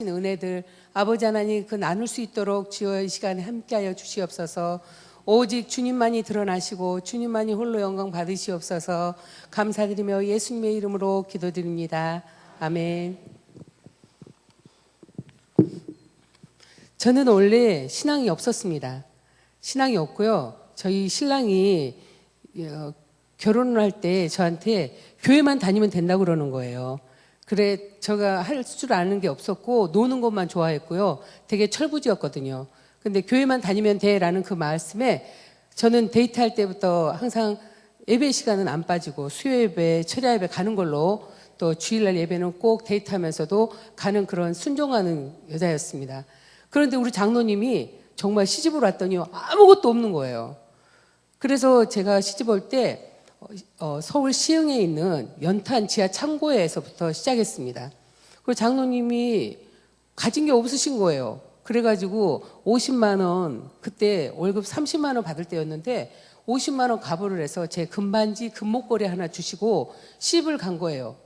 은혜들 아버지 하나님 그 나눌 수 있도록 주여 이 시간에 함께하여 주시옵소서. 오직 주님만이 드러나시고 주님만이 홀로 영광 받으시옵소서. 감사드리며 예수님의 이름으로 기도드립니다. 아멘. 저는 원래 신앙이 없었습니다. 신앙이 없고요. 저희 신랑이 결혼을 할 때 저한테 교회만 다니면 된다고 그러는 거예요. 그래 제가 할 줄 아는 게 없었고 노는 것만 좋아했고요. 되게 철부지였거든요. 근데 교회만 다니면 돼라는 그 말씀에 저는 데이트할 때부터 항상 예배 시간은 안 빠지고 수요 예배, 철야 예배 가는 걸로 또 주일날 예배는 꼭 데이트하면서도 가는 그런 순종하는 여자였습니다. 그런데 우리 장로님이 정말 시집을 왔더니 아무것도 없는 거예요. 그래서 제가 시집 올 때 서울 시흥에 있는 연탄 지하 창고에서부터 시작했습니다. 그리고 장로님이 가진 게 없으신 거예요. 그래가지고 50만 원, 그때 월급 30만 원 받을 때였는데 50만 원 가보를 해서 제 금반지, 금목걸이 하나 주시고 시집을 간 거예요.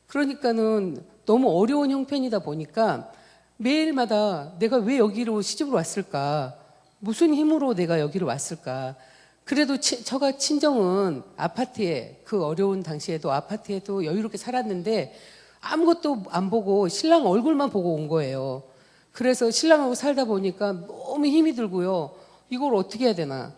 그러니까는 너무 어려운 형편이다 보니까 매일마다 내가 왜 여기로 시집을 왔을까? 무슨 힘으로 내가 여기로 왔을까? 그래도 저가 친정은 아파트에 그 어려운 당시에도 아파트에도 여유롭게 살았는데 아무것도 안 보고 신랑 얼굴만 보고 온 거예요. 그래서 신랑하고 살다 보니까 너무 힘이 들고요. 이걸 어떻게 해야 되나.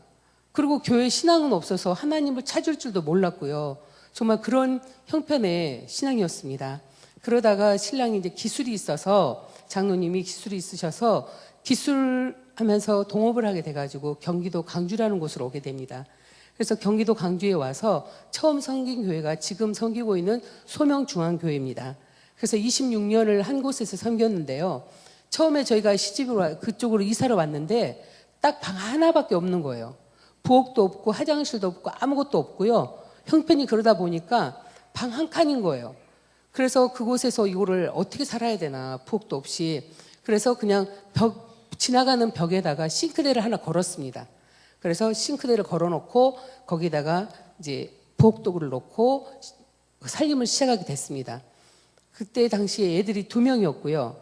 그리고 교회 신앙은 없어서 하나님을 찾을 줄도 몰랐고요. 정말 그런 형편의 신앙이었습니다. 그러다가 신랑이 이제 기술이 있어서 장로님이 기술이 있으셔서 기술하면서 동업을 하게 돼가지고 경기도 광주라는 곳으로 오게 됩니다. 그래서 경기도 광주에 와서 처음 섬긴 교회가 지금 섬기고 있는 소명중앙교회입니다. 그래서 26년을 한 곳에서 섬겼는데요. 처음에 저희가 시집을 그쪽으로 이사를 왔는데 딱 방 하나밖에 없는 거예요. 부엌도 없고 화장실도 없고 아무것도 없고요. 형편이 그러다 보니까 방 한 칸인 거예요. 그래서 그곳에서 이거를 어떻게 살아야 되나, 부엌도 없이. 그래서 그냥 지나가는 벽에다가 싱크대를 하나 걸었습니다. 그래서 싱크대를 걸어놓고 거기다가 이제 부엌도구를 놓고 살림을 시작하게 됐습니다. 그때 당시에 애들이 2명이었고요.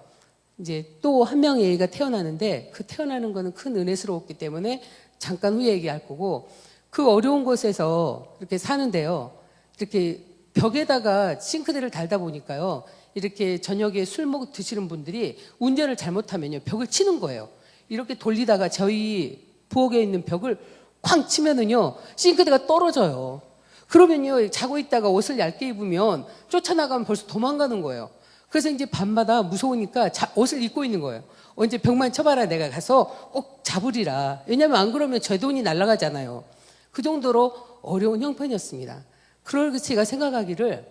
이제 또 한 명의 애가 태어나는데 그 태어나는 거는 큰 은혜스러웠기 때문에 잠깐 후에 얘기할 거고, 그 어려운 곳에서 이렇게 사는데요. 이렇게 벽에다가 싱크대를 달다 보니까요. 이렇게 저녁에 술 드시는 분들이 운전을 잘못하면요. 벽을 치는 거예요. 이렇게 돌리다가 저희 부엌에 있는 벽을 쾅 치면은요. 싱크대가 떨어져요. 그러면요. 자고 있다가 옷을 얇게 입으면 쫓아나가면 벌써 도망가는 거예요. 그래서 이제 밤마다 무서우니까 옷을 입고 있는 거예요. 언제 벽만 쳐봐라 내가 가서 꼭 잡으리라. 왜냐하면 안 그러면 제 돈이 날아가잖아요. 그 정도로 어려운 형편이었습니다. 그래서 제가 생각하기를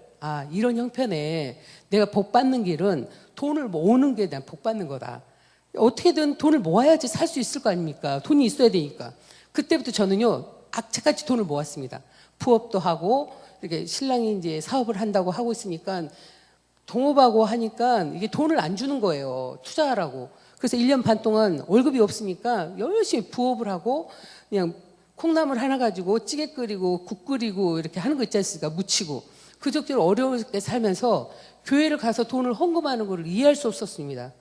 이런 형편에 내가 복 받는 길은 돈을 모으는 게 난 복 받는 거다. 어떻게든 돈을 모아야지 살 수 있을 거 아닙니까? 돈이 있어야 되니까. 그때부터 저는요 악착같이 돈을 모았습니다. 부업도 하고 이렇게 신랑이 이제 사업을 한다고 하고 있으니까 동업하고 하니까 이게 돈을 안 주는 거예요. 투자하라고. 그래서 1년 반 동안 월급이 없으니까 열심히 부업을 하고 그냥 콩나물 하나 가지고 찌개 끓이고 국 끓이고 이렇게 하는 거 있지 않습니까? 무치고. 그저께로 어려웠게 살면서 교회를 가서 돈을 헌금하는 걸 이해할 수 없었습니다.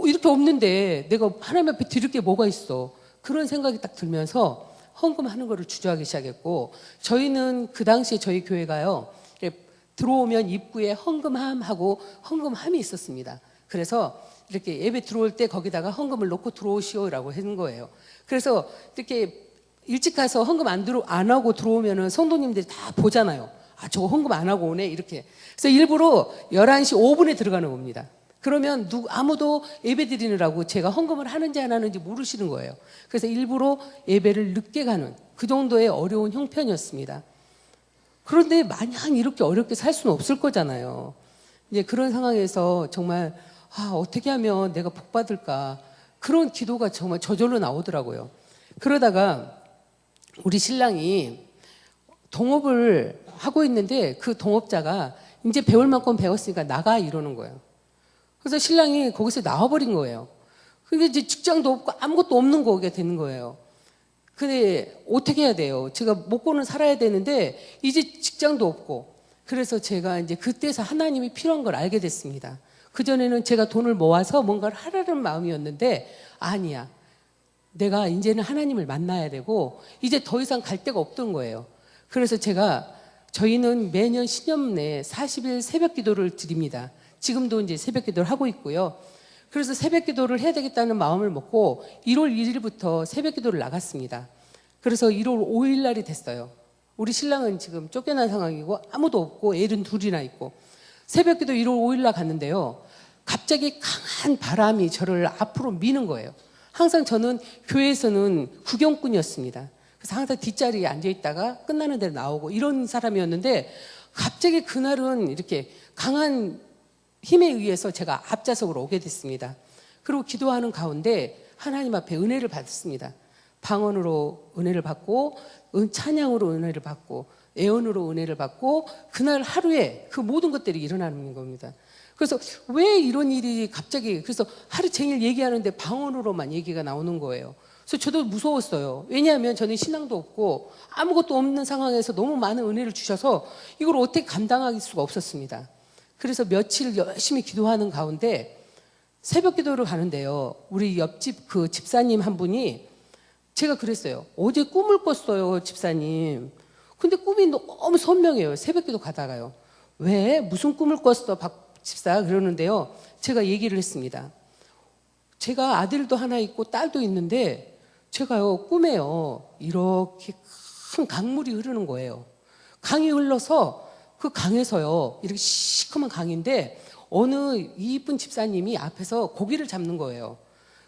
이렇게 없는데 내가 하나님 앞에 드릴 게 뭐가 있어. 그런 생각이 딱 들면서 헌금하는 거를 주저하기 시작했고, 저희는 그 당시에 저희 교회가요. 들어오면 입구에 헌금함하고 헌금함이 있었습니다. 그래서 이렇게 예배 들어올 때 거기다가 헌금을 놓고 들어오시오라고 하는 거예요. 그래서 이렇게 일찍 가서 헌금 안 하고 들어오면은 성도님들이 다 보잖아요. 저거 헌금 안 하고 오네 이렇게. 그래서 일부러 11시 5분에 들어가는 겁니다. 그러면 아무도 예배 드리느라고 제가 헌금을 하는지 안 하는지 모르시는 거예요. 그래서 일부러 예배를 늦게 가는 그 정도의 어려운 형편이었습니다. 그런데 마냥 이렇게 어렵게 살 수는 없을 거잖아요. 이제 그런 상황에서 정말 어떻게 하면 내가 복 받을까, 그런 기도가 정말 저절로 나오더라고요. 그러다가 우리 신랑이 동업을 하고 있는데 그 동업자가 이제 배울 만큼 배웠으니까 나가 이러는 거예요. 그래서 신랑이 거기서 나와버린 거예요. 근데 이제 직장도 없고 아무것도 없는 거게 되는 거예요. 근데 어떻게 해야 돼요? 제가 먹고는 살아야 되는데 이제 직장도 없고. 그래서 제가 이제 그때서 하나님이 필요한 걸 알게 됐습니다. 그전에는 제가 돈을 모아서 뭔가를 하라는 마음이었는데 아니야. 내가 이제는 하나님을 만나야 되고 이제 더 이상 갈 데가 없던 거예요. 그래서 저희는 매년 신년내 40일 새벽 기도를 드립니다. 지금도 이제 새벽 기도를 하고 있고요. 그래서 새벽 기도를 해야 되겠다는 마음을 먹고 1월 1일부터 새벽 기도를 나갔습니다. 그래서 1월 5일 날이 됐어요. 우리 신랑은 지금 쫓겨난 상황이고 아무도 없고 애는 둘이나 있고 새벽 기도 1월 5일 날 갔는데요. 갑자기 강한 바람이 저를 앞으로 미는 거예요. 항상 저는 교회에서는 구경꾼이었습니다. 그래서 항상 뒷자리에 앉아있다가 끝나는 데로 나오고 이런 사람이었는데 갑자기 그날은 이렇게 강한 힘에 의해서 제가 앞좌석으로 오게 됐습니다. 그리고 기도하는 가운데 하나님 앞에 은혜를 받았습니다. 방언으로 은혜를 받고 찬양으로 은혜를 받고 애언으로 은혜를 받고 그날 하루에 그 모든 것들이 일어나는 겁니다. 그래서 왜 이런 일이 갑자기 그래서 하루 종일 얘기하는데 방언으로만 얘기가 나오는 거예요. 그래서 저도 무서웠어요. 왜냐하면 저는 신앙도 없고 아무것도 없는 상황에서 너무 많은 은혜를 주셔서 이걸 어떻게 감당할 수가 없었습니다. 그래서 며칠 열심히 기도하는 가운데 새벽 기도를 가는데요. 우리 옆집 그 집사님 한 분이 제가 그랬어요. 어제 꿈을 꿨어요, 집사님. 근데 꿈이 너무 선명해요. 새벽 기도 가다가요. 왜? 무슨 꿈을 꿨어, 박 집사? 그러는데요. 제가 얘기를 했습니다. 제가 아들도 하나 있고 딸도 있는데 제가요, 꿈에요. 이렇게 큰 강물이 흐르는 거예요. 강이 흘러서 그 강에서요, 이렇게 시커먼 강인데 어느 이쁜 집사님이 앞에서 고기를 잡는 거예요.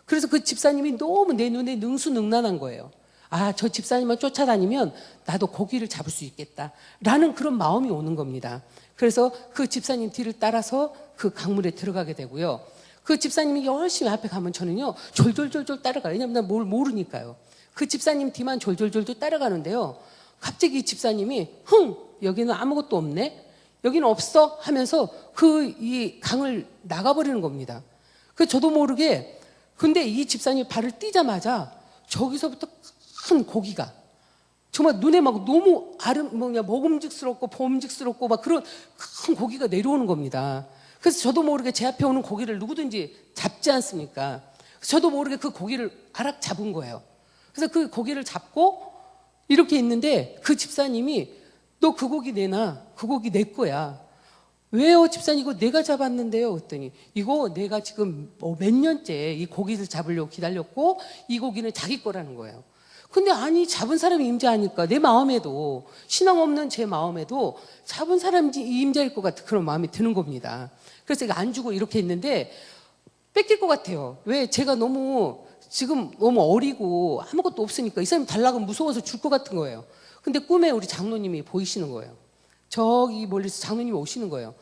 그래서 그 집사님이 너무 내 눈에 능수능란한 거예요. 아, 저 집사님만 쫓아다니면 나도 고기를 잡을 수 있겠다. 라는 그런 마음이 오는 겁니다. 그래서 그 집사님 뒤를 따라서 그 강물에 들어가게 되고요. 그 집사님이 열심히 앞에 가면 저는요, 졸졸졸졸 따라가요. 왜냐면 난 뭘 모르니까요. 그 집사님 뒤만 졸졸졸졸 따라가는데요. 갑자기 이 집사님이 여기는 아무것도 없네? 여기는 없어? 하면서 이 강을 나가버리는 겁니다. 그 저도 모르게 근데 이 집사님이 발을 띄자마자 저기서부터 큰 고기가 정말 눈에 막 너무 먹음직스럽고 보음직스럽고 막 그런 큰 고기가 내려오는 겁니다. 그래서 저도 모르게 제 앞에 오는 고기를 누구든지 잡지 않습니까? 저도 모르게 그 고기를 알아 잡은 거예요. 그래서 그 고기를 잡고 이렇게 있는데 그 집사님이 너 그 고기 내놔. 그 고기 내 거야. 왜요, 집사님? 이거 내가 잡았는데요. 그랬더니 이거 내가 지금 몇 년째 이 고기를 잡으려고 기다렸고 이 고기는 자기 거라는 거예요. 근데 아니 잡은 사람이 임자하니까 내 마음에도 신앙 없는 제 마음에도 잡은 사람이 임자일 것 같은 그런 마음이 드는 겁니다. 그래서 이거 안 주고 이렇게 했는데 뺏길 것 같아요. 왜? 제가 지금 너무 어리고 아무것도 없으니까 이 사람이 달라고 무서워서 줄 것 같은 거예요. 근데 꿈에 우리 장로님이 보이시는 거예요. 저기 멀리서 장로님이 오시는 거예요.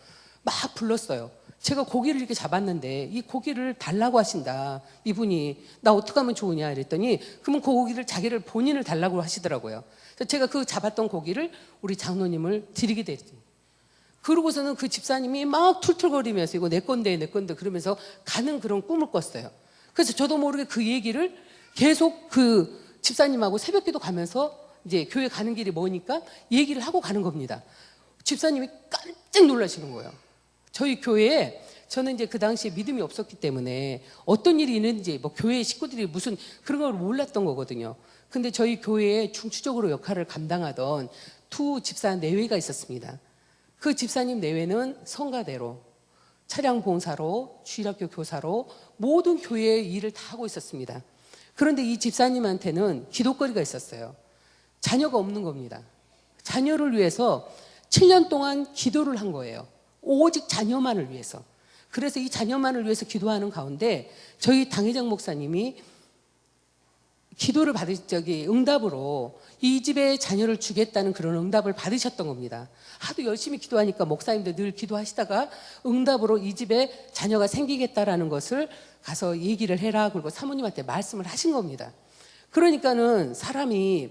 막 불렀어요. 제가 고기를 이렇게 잡았는데 이 고기를 달라고 하신다. 이분이 나 어떻게 하면 좋으냐 이랬더니 그러면 그 고기를 본인을 달라고 하시더라고요. 그래서 제가 그 잡았던 고기를 우리 장로님을 드리게 됐지. 그러고서는 그 집사님이 막 툴툴거리면서 이거 내 건데 그러면서 가는 그런 꿈을 꿨어요. 그래서 저도 모르게 그 얘기를 계속 그 집사님하고 새벽기도 가면서 이제 교회 가는 길이 머니까 얘기를 하고 가는 겁니다. 집사님이 깜짝 놀라시는 거예요. 저희 교회에 저는 이제 그 당시에 믿음이 없었기 때문에 어떤 일이 있는지 교회 식구들이 무슨 그런 걸 몰랐던 거거든요. 근데 저희 교회에 중추적으로 역할을 감당하던 두 집사 내외가 있었습니다. 그 집사님 내외는 성가대로, 차량 봉사로, 주일학교 교사로 모든 교회의 일을 다 하고 있었습니다. 그런데 이 집사님한테는 기도거리가 있었어요. 자녀가 없는 겁니다. 자녀를 위해서 7년 동안 기도를 한 거예요. 오직 자녀만을 위해서. 그래서 이 자녀만을 위해서 기도하는 가운데 저희 당회장 목사님이 기도를 응답으로 이 집에 자녀를 주겠다는 그런 응답을 받으셨던 겁니다. 하도 열심히 기도하니까 목사님들 늘 기도하시다가 응답으로 이 집에 자녀가 생기겠다라는 것을 가서 얘기를 해라. 그리고 사모님한테 말씀을 하신 겁니다. 그러니까는 사람이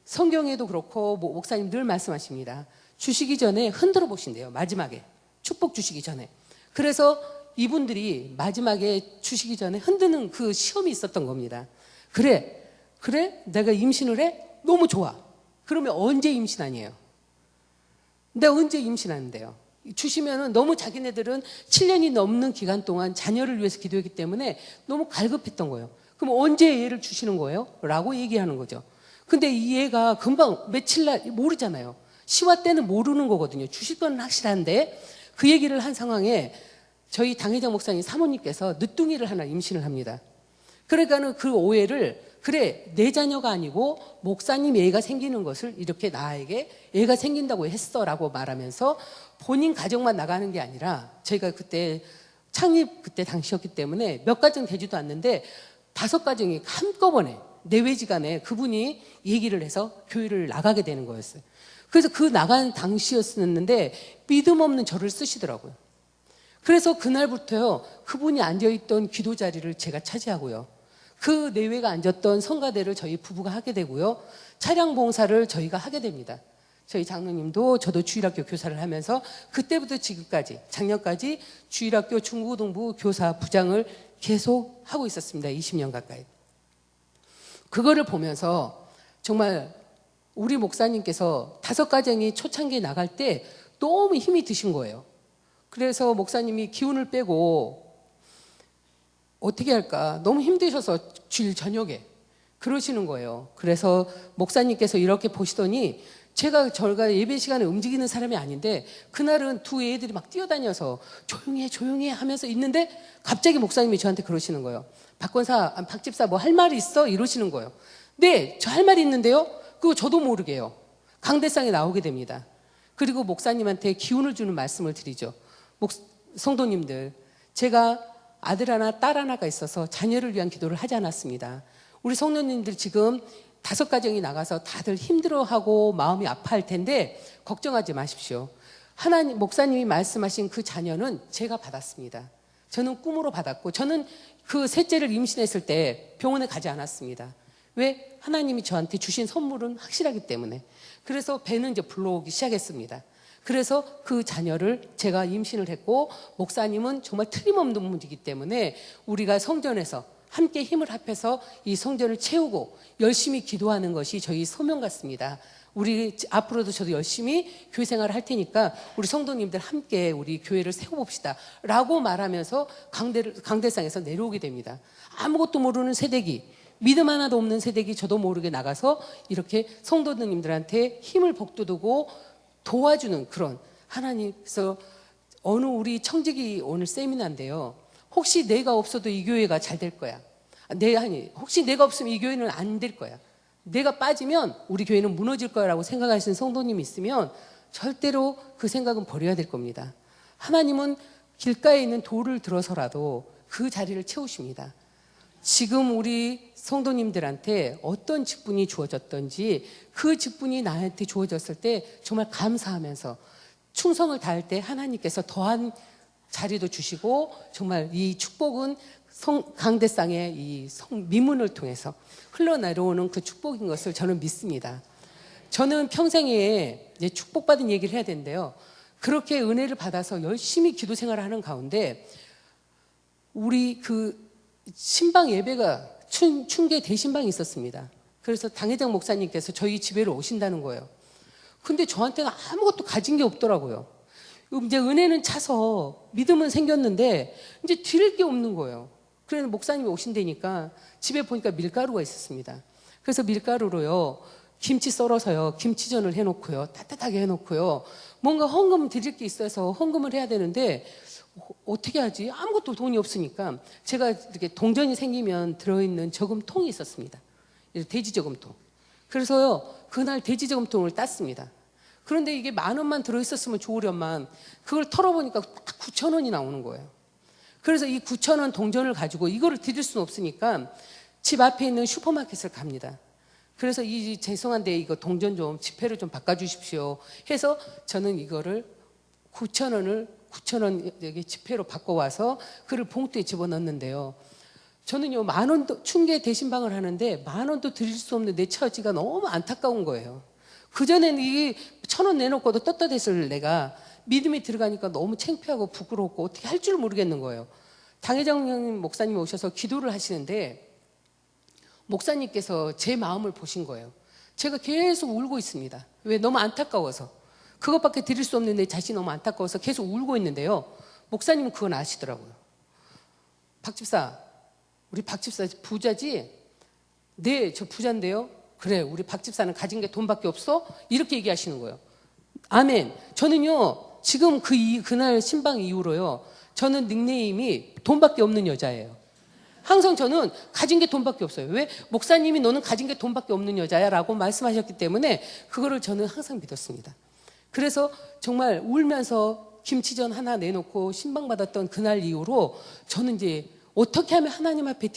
성경에도 그렇고 목사님 늘 말씀하십니다. 주시기 전에 흔들어 보신대요. 마지막에. 축복 주시기 전에. 그래서 이분들이 마지막에 주시기 전에 흔드는 그 시험이 있었던 겁니다. 그래 내가 임신을 해? 너무 좋아. 그러면 언제 임신 아니에요? 내가 언제 임신하는데요? 주시면은 너무 자기네들은 7년이 넘는 기간 동안 자녀를 위해서 기도했기 때문에 너무 갈급했던 거예요. 그럼 언제 얘를 주시는 거예요? 라고 얘기하는 거죠. 근데 이 애가 금방 며칠 날 모르잖아요. 시와 때는 모르는 거거든요. 주실 건 확실한데 그 얘기를 한 상황에 저희 당회장 목사님 사모님께서 늦둥이를 하나 임신을 합니다. 그러니까는 그 오해를 그래 내 자녀가 아니고 목사님 애가 생기는 것을 이렇게 나에게 애가 생긴다고 했어라고 말하면서 본인 가정만 나가는 게 아니라 저희가 그때 창립 그때 당시였기 때문에 몇 가정 되지도 않는데 5가정이 한꺼번에 내외지간에 그분이 얘기를 해서 교회를 나가게 되는 거였어요. 그래서 그 나간 당시였었는데 믿음 없는 저를 쓰시더라고요. 그래서 그날부터요 그분이 앉아있던 기도 자리를 제가 차지하고요. 그 내외가 앉았던 성가대를 저희 부부가 하게 되고요. 차량 봉사를 저희가 하게 됩니다. 저희 장로님도 저도 주일학교 교사를 하면서 그때부터 지금까지 작년까지 주일학교 중고등부 교사 부장을 계속 하고 있었습니다. 20년 가까이. 그거를 보면서 정말 우리 목사님께서 5가정이 초창기에 나갈 때 너무 힘이 드신 거예요. 그래서 목사님이 기운을 빼고 어떻게 할까 너무 힘드셔서 주일 저녁에 그러시는 거예요. 그래서 목사님께서 이렇게 보시더니 저희가 예배 시간에 움직이는 사람이 아닌데 그날은 두 애들이 막 뛰어다녀서 조용히 해 하면서 있는데 갑자기 목사님이 저한테 그러시는 거예요. 박 집사 뭐 할 말이 있어? 이러시는 거예요. 네, 저 할 말이 있는데요. 그거 저도 모르게요. 강대상에 나오게 됩니다. 그리고 목사님한테 기운을 주는 말씀을 드리죠. 성도님들, 제가 아들 하나, 딸 하나가 있어서 자녀를 위한 기도를 하지 않았습니다. 우리 성도님들 지금 5가정이 나가서 다들 힘들어하고 마음이 아파할 텐데 걱정하지 마십시오. 하나님, 목사님이 말씀하신 그 자녀는 제가 받았습니다. 저는 꿈으로 받았고 저는 그 셋째를 임신했을 때 병원에 가지 않았습니다. 왜? 하나님이 저한테 주신 선물은 확실하기 때문에. 그래서 배는 이제 불러오기 시작했습니다. 그래서 그 자녀를 제가 임신을 했고 목사님은 정말 틀림없는 분이기 때문에 우리가 성전에서 함께 힘을 합해서 이 성전을 채우고 열심히 기도하는 것이 저희 소명 같습니다. 우리 앞으로도 저도 열심히 교회 생활을 할 테니까 우리 성도님들 함께 우리 교회를 세워봅시다 라고 말하면서 강대상에서 내려오게 됩니다. 아무것도 모르는 새내기, 믿음 하나도 없는 새내기 저도 모르게 나가서 이렇게 성도님들한테 힘을 복돋우고 도와주는 그런 하나님께서 어느 우리 청직이 오늘 세미나인데요. 혹시 내가 없어도 이 교회가 잘 될 거야. 혹시 내가 없으면 이 교회는 안 될 거야. 내가 빠지면 우리 교회는 무너질 거라고 생각하시는 성도님이 있으면 절대로 그 생각은 버려야 될 겁니다. 하나님은 길가에 있는 돌을 들어서라도 그 자리를 채우십니다. 지금 우리 성도님들한테 어떤 직분이 주어졌던지 그 직분이 나한테 주어졌을 때 정말 감사하면서 충성을 다할 때 하나님께서 더한 자리도 주시고 정말 이 축복은 강대상의 이 미문을 통해서 흘러내려오는 그 축복인 것을 저는 믿습니다. 저는 평생에 축복받은 얘기를 해야 되는데요. 그렇게 은혜를 받아서 열심히 기도 생활을 하는 가운데 우리 그 신방 예배가 춘계 대신방이 있었습니다. 그래서 당회장 목사님께서 저희 집에로 오신다는 거예요. 근데 저한테는 아무것도 가진 게 없더라고요. 이제 은혜는 차서 믿음은 생겼는데 이제 드릴 게 없는 거예요. 그래서 목사님이 오신다니까 집에 보니까 밀가루가 있었습니다. 그래서 밀가루로요 김치 썰어서요 김치전을 해놓고요 따뜻하게 해놓고요 뭔가 헌금 드릴 게 있어서 헌금을 해야 되는데 어떻게 하지? 아무것도 돈이 없으니까 제가 이렇게 동전이 생기면 들어있는 저금통이 있었습니다. 돼지 저금통. 그래서요 그날 돼지 저금통을 땄습니다. 그런데 이게 10,000원만 들어있었으면 좋으련만 그걸 털어보니까 딱 9,000원이 나오는 거예요. 그래서 이 9,000원 동전을 가지고 이거를 드릴 수는 없으니까 집 앞에 있는 슈퍼마켓을 갑니다. 그래서 죄송한데 이거 동전 좀 지폐를 좀 바꿔주십시오 해서 저는 이거를 9,000원 여기 지폐로 바꿔와서 그를 봉투에 집어넣는데요. 저는요 10,000원도 춘계 대신방을 하는데 10,000원도 드릴 수 없는 내 처지가 너무 안타까운 거예요. 그전에는 이 1,000원 내놓고도 떳떳했을 내가 믿음이 들어가니까 너무 창피하고 부끄럽고 어떻게 할 줄 모르겠는 거예요. 당회장 목사님이 오셔서 기도를 하시는데 목사님께서 제 마음을 보신 거예요. 제가 계속 울고 있습니다. 왜? 너무 안타까워서. 그것밖에 드릴 수 없는 내 자신이 너무 안타까워서 계속 울고 있는데요. 목사님은 그건 아시더라고요. 박 집사, 우리 박 집사 부자지? 네, 저 부자인데요. 그래, 우리 박 집사는 가진 게 돈밖에 없어? 이렇게 얘기하시는 거예요. 아멘. 저는요, 지금 그날 신방 이후로요, 저는 닉네임이 돈밖에 없는 여자예요. 항상 저는 가진 게 돈밖에 없어요. 왜? 목사님이 너는 가진 게 돈밖에 없는 여자야 라고 말씀하셨기 때문에 그거를 저는 항상 믿었습니다. 그래서 정말 울면서 김치전 하나 내놓고 신방받았던 그날 이후로 저는 이제 어떻게 하면 하나님 앞에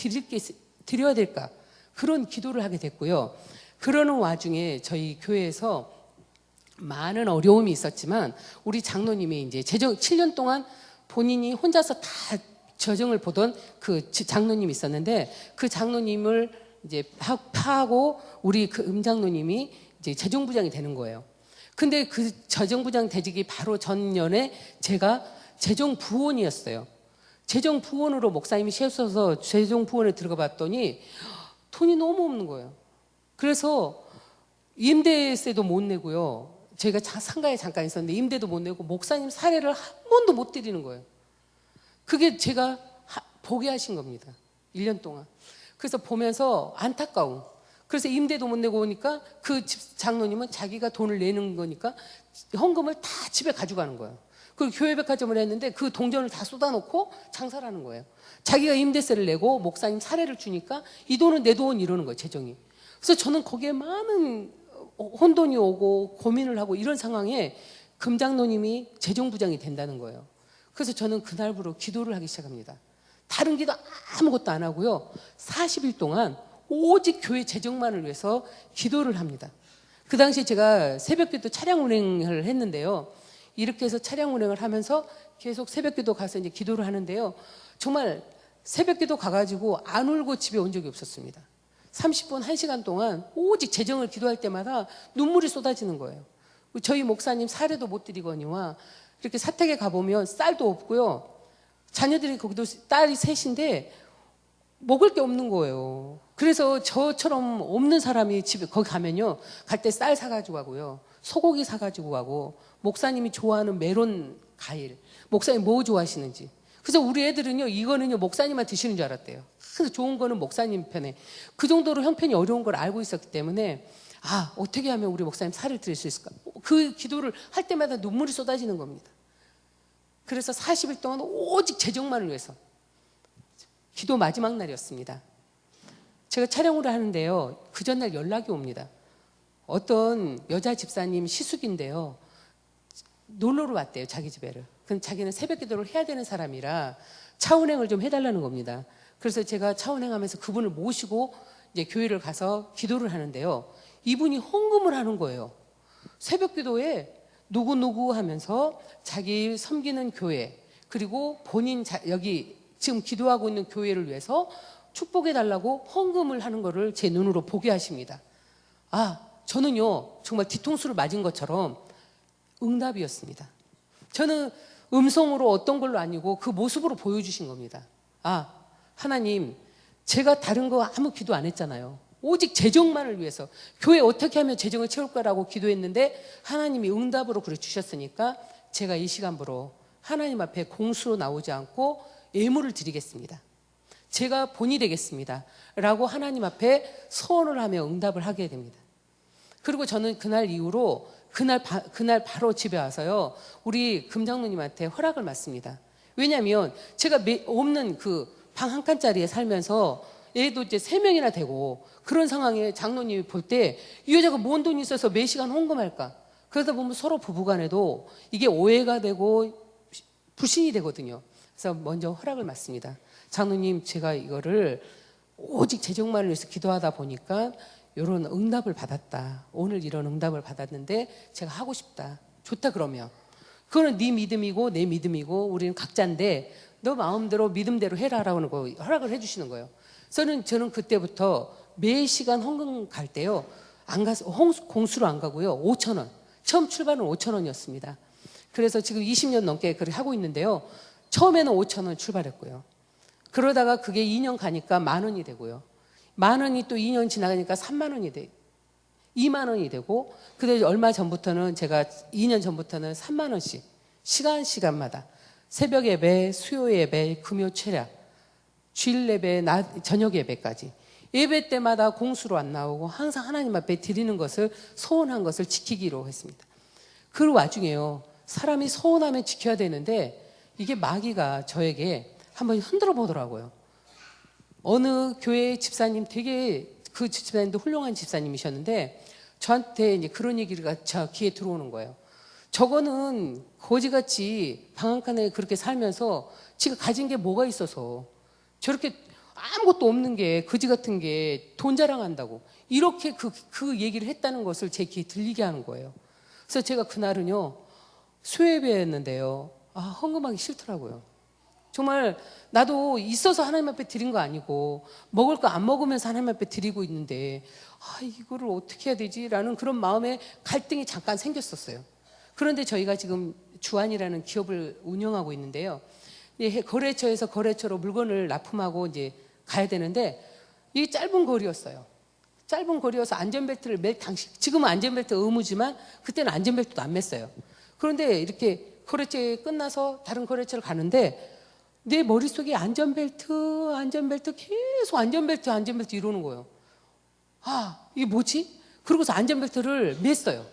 드려야 될까? 그런 기도를 하게 됐고요. 그러는 와중에 저희 교회에서 많은 어려움이 있었지만 우리 장로님이 이제 7년 동안 본인이 혼자서 다 저정을 보던 그 장로님이 있었는데 그 장로님을 이제 파하고 우리 그 음장로님이 이제 재정부장이 되는 거예요. 근데 그 재정부장 되기 바로 전년에 제가 재정부원이었어요. 재정부원으로 목사님이 시켜서 재정부원에 들어가 봤더니 돈이 너무 없는 거예요. 그래서 임대세도 못 내고요. 저희가 상가에 잠깐 있었는데 임대도 못 내고 목사님 사례를 한 번도 못 드리는 거예요. 그게 제가 보게 하신 겁니다. 1년 동안. 그래서 보면서 안타까움. 그래서 임대도 못 내고 오니까 그 집 장로님은 자기가 돈을 내는 거니까 헌금을 다 집에 가져가는 거예요. 그리고 교회백화점을 했는데 그 동전을 다 쏟아놓고 장사를 하는 거예요. 자기가 임대세를 내고 목사님 사례를 주니까 이 돈은 내 돈 이러는 거예요, 재정이. 그래서 저는 거기에 많은 혼돈이 오고 고민을 하고 이런 상황에 금장로님이 재정부장이 된다는 거예요. 그래서 저는 그날부로 기도를 하기 시작합니다. 다른 기도 아무것도 안 하고요. 40일 동안 오직 교회 재정만을 위해서 기도를 합니다. 그 당시에 제가 새벽기도 차량 운행을 했는데요. 이렇게 해서 차량 운행을 하면서 계속 새벽기도 가서 이제 기도를 하는데요. 정말 새벽기도 가가지고 안 울고 집에 온 적이 없었습니다. 30분, 1시간 동안 오직 재정을 기도할 때마다 눈물이 쏟아지는 거예요. 저희 목사님 사례도 못 드리거니와 이렇게 사택에 가보면 쌀도 없고요. 자녀들이 거기도 딸이 셋인데 먹을 게 없는 거예요. 그래서 저처럼 없는 사람이 집에 거기 가면요. 갈 때 쌀 사가지고 가고요. 소고기 사가지고 가고 목사님이 좋아하는 메론 과일. 목사님 뭐 좋아하시는지. 그래서 우리 애들은요. 이거는요. 목사님만 드시는 줄 알았대요. 그래서 좋은 거는 목사님 편에. 그 정도로 형편이 어려운 걸 알고 있었기 때문에 어떻게 하면 우리 목사님 살을 드릴 수 있을까? 그 기도를 할 때마다 눈물이 쏟아지는 겁니다. 그래서 40일 동안 오직 재정만을 위해서 기도 마지막 날이었습니다. 제가 촬영을 하는데요. 그 전날 연락이 옵니다. 어떤 여자 집사님 시숙인데요. 놀러를 왔대요. 자기 집에를. 그럼 자기는 새벽 기도를 해야 되는 사람이라 차 운행을 좀 해달라는 겁니다. 그래서 제가 차 운행하면서 그분을 모시고 이제 교회를 가서 기도를 하는데요. 이분이 헌금을 하는 거예요. 새벽 기도에 누구 하면서 자기 섬기는 교회 그리고 본인 여기 지금 기도하고 있는 교회를 위해서 축복해달라고 헌금을 하는 거를 제 눈으로 보게 하십니다. 저는요 정말 뒤통수를 맞은 것처럼 응답이었습니다. 저는 음성으로 어떤 걸로 아니고 그 모습으로 보여주신 겁니다. 하나님 제가 다른 거 아무 기도 안 했잖아요. 오직 재정만을 위해서 교회 어떻게 하면 재정을 채울 거라고 기도했는데 하나님이 응답으로 그래 주셨으니까 제가 이 시간부로 하나님 앞에 공수로 나오지 않고 예물을 드리겠습니다. 제가 본이 되겠습니다. 라고 하나님 앞에 서원을 하며 응답을 하게 됩니다. 그리고 저는 그날 이후로 그날 바로 집에 와서요. 우리 금장로님한테 허락을 받습니다. 왜냐하면 제가 없는 그 방 한 칸짜리에 살면서 얘도 이제 3명이나 되고 그런 상황에 장로님이 볼 때 이 여자가 뭔 돈이 있어서 매 시간 헌금할까? 그러다 보면 서로 부부간에도 이게 오해가 되고 불신이 되거든요. 그래서 먼저 허락을 받습니다. 장로님 제가 이거를 오직 재정만을 위해서 기도하다 보니까 이런 응답을 받았다. 오늘 이런 응답을 받았는데 제가 하고 싶다. 좋다 그러면. 그거는 네 믿음이고 내 믿음이고 우리는 각자인데 너 마음대로 믿음대로 해라라고 거 허락을 해주시는 거예요. 저는 그때부터 매 시간 헌금 갈 때요. 안 가서 공수로 안 가고요. 5,000원. 처음 출발은 5,000원이었습니다. 그래서 지금 20년 넘게 그렇게 하고 있는데요. 처음에는 5,000원 출발했고요. 그러다가 그게 2년 가니까 10,000원이 되고요. 10,000원이 또 2년 지나가니까 30,000원이 돼. 2만 원이 되고, 그때 얼마 전부터는 제가 2년 전부터는 3만 원씩 시간마다 새벽 예배, 수요 예배, 금요 철야, 주일 예배, 저녁 예배까지 예배 때마다 공수로 안 나오고 항상 하나님 앞에 드리는 것을, 소원한 것을 지키기로 했습니다. 그 와중에요, 사람이 소원하면 지켜야 되는데 이게 마귀가 저에게 한번 흔들어 보더라고요. 어느 교회 집사님, 되게 그 집사님도 훌륭한 집사님이셨는데 저한테 이제 그런 얘기가 저 귀에 들어오는 거예요. 저거는 거지같이 방 한 칸에 그렇게 살면서 지가 가진 게 뭐가 있어서 저렇게 아무것도 없는 게, 거지 같은 게 돈 자랑한다고 이렇게 그 얘기를 했다는 것을 제 귀에 들리게 하는 거예요. 그래서 제가 그날은요, 수요예배였는데요, 헌금하기 싫더라고요. 정말 나도 있어서 하나님 앞에 드린 거 아니고 먹을 거 안 먹으면서 하나님 앞에 드리고 있는데 이거를 어떻게 해야 되지? 라는 그런 마음에 갈등이 잠깐 생겼었어요. 그런데 저희가 지금 주안이라는 기업을 운영하고 있는데요, 거래처에서 거래처로 물건을 납품하고 이제 가야 되는데 이게 짧은 거리였어요. 짧은 거리여서 안전벨트를 맬 당시, 지금은 안전벨트 의무지만 그때는 안전벨트도 안 맸어요. 그런데 이렇게 거래처에 끝나서 다른 거래처를 가는데 내 머릿속에 안전벨트 계속 안전벨트 이러는 거예요. 이게 뭐지? 그러고서 안전벨트를 맸어요.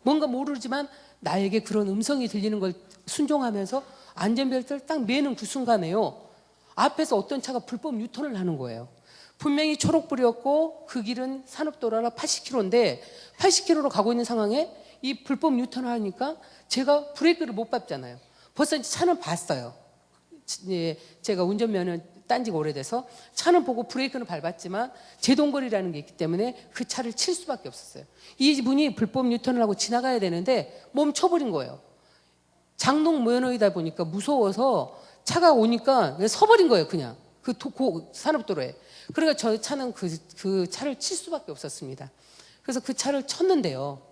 뭔가 모르지만 나에게 그런 음성이 들리는 걸 순종하면서 안전벨트를 딱 매는 그 순간에요, 앞에서 어떤 차가 불법 유턴을 하는 거예요. 분명히 초록불이었고 그 길은 산업도로라 80km인데 80km로 가고 있는 상황에 이 불법 유턴을 하니까 제가 브레이크를 못 밟잖아요. 벌써 차는 봤어요. 제가 운전면허 딴 지가 오래돼서 차는 보고 브레이크는 밟았지만 제동거리라는 게 있기 때문에 그 차를 칠 수밖에 없었어요. 이 분이 불법 유턴을 하고 지나가야 되는데 멈춰버린 거예요. 장롱 면허이다 보니까 무서워서 차가 오니까 서버린 거예요. 그냥 그 산업도로에. 그러니까 저 차는 그 차를 칠 수밖에 없었습니다. 그래서 그 차를 쳤는데요,